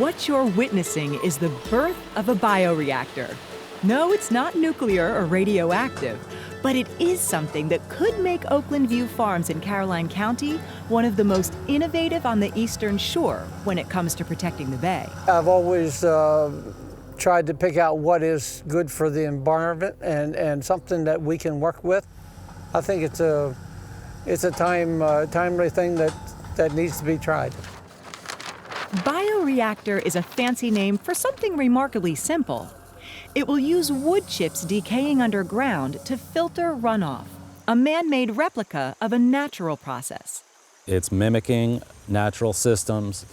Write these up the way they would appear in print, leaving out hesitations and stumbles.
What you're witnessing is the birth of a bioreactor. No, it's not nuclear or radioactive, but it is something that could make Oakland View Farms in Caroline County one of the most innovative on the Eastern Shore when it comes to protecting the bay. I've always tried to pick out what is good for the environment and something that we can work with. I think it's a timely thing that needs to be tried. Bioreactor is a fancy name for something remarkably simple. It will use wood chips decaying underground to filter runoff, a man-made replica of a natural process. It's mimicking natural systems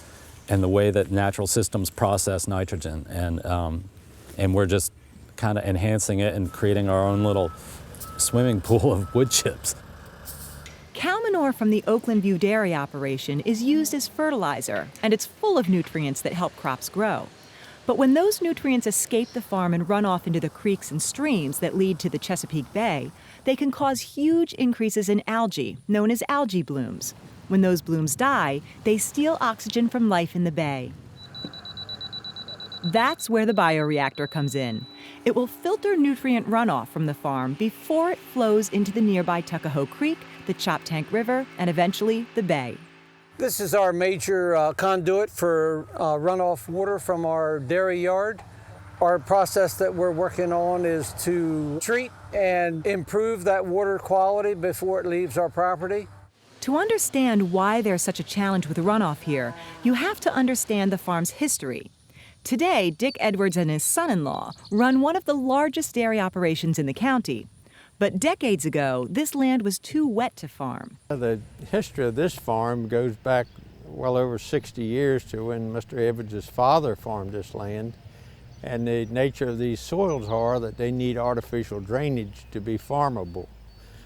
and the way that natural systems process nitrogen, and we're just kind of enhancing it and creating our own little swimming pool of wood chips. Cow manure from the Oakland View dairy operation is used as fertilizer, and it's full of nutrients that help crops grow. But when those nutrients escape the farm and run off into the creeks and streams that lead to the Chesapeake Bay, they can cause huge increases in algae, known as algae blooms. When those blooms die, they steal oxygen from life in the bay. That's where the bioreactor comes in. It will filter nutrient runoff from the farm before it flows into the nearby Tuckahoe Creek, the Choptank River, and eventually the bay. This is our major conduit for runoff water from our dairy yard. Our process that we're working on is to treat and improve that water quality before it leaves our property. To understand why there's such a challenge with runoff here, you have to understand the farm's history. Today, Dick Edwards and his son-in-law run one of the largest dairy operations in the county. But decades ago, this land was too wet to farm. The history of this farm goes back well over 60 years to when Mr. Edwards' father farmed this land. And the nature of these soils are that they need artificial drainage to be farmable.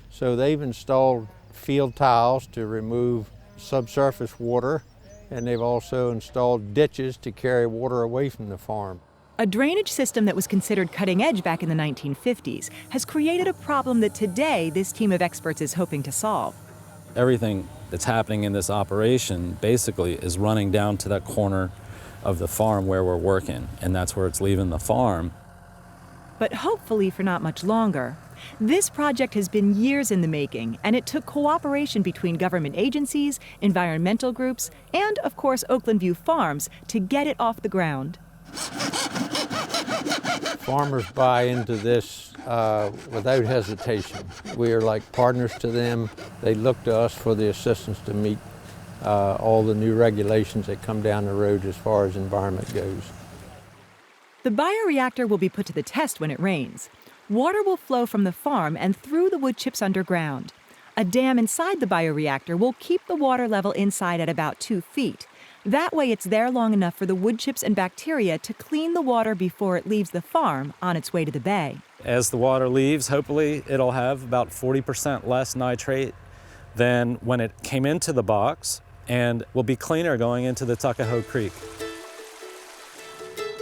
So they've installed field tiles to remove subsurface water, and they've also installed ditches to carry water away from the farm. A drainage system that was considered cutting edge back in the 1950s has created a problem that today this team of experts is hoping to solve. Everything that's happening in this operation basically is running down to that corner of the farm where we're working, and that's where it's leaving the farm. But hopefully for not much longer. This project has been years in the making, and it took cooperation between government agencies, environmental groups, and, of course, Oakland View Farms to get it off the ground. Farmers buy into this without hesitation. We are like partners to them. They look to us for the assistance to meet all the new regulations that come down the road as far as environment goes. The bioreactor will be put to the test when it rains. Water will flow from the farm and through the wood chips underground. A dam inside the bioreactor will keep the water level inside at about 2 feet. That way it's there long enough for the wood chips and bacteria to clean the water before it leaves the farm on its way to the bay. As the water leaves, hopefully it'll have about 40% less nitrate than when it came into the box, and will be cleaner going into the Tuckahoe Creek.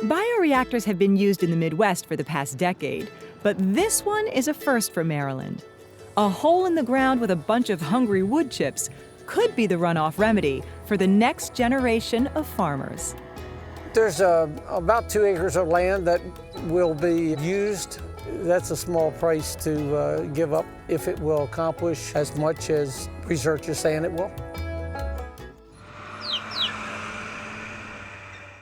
Bioreactors have been used in the Midwest for the past decade, but this one is a first for Maryland. A hole in the ground with a bunch of hungry wood chips could be the runoff remedy for the next generation of farmers. There's about 2 acres of land that will be used. That's a small price to give up if it will accomplish as much as research is saying it will.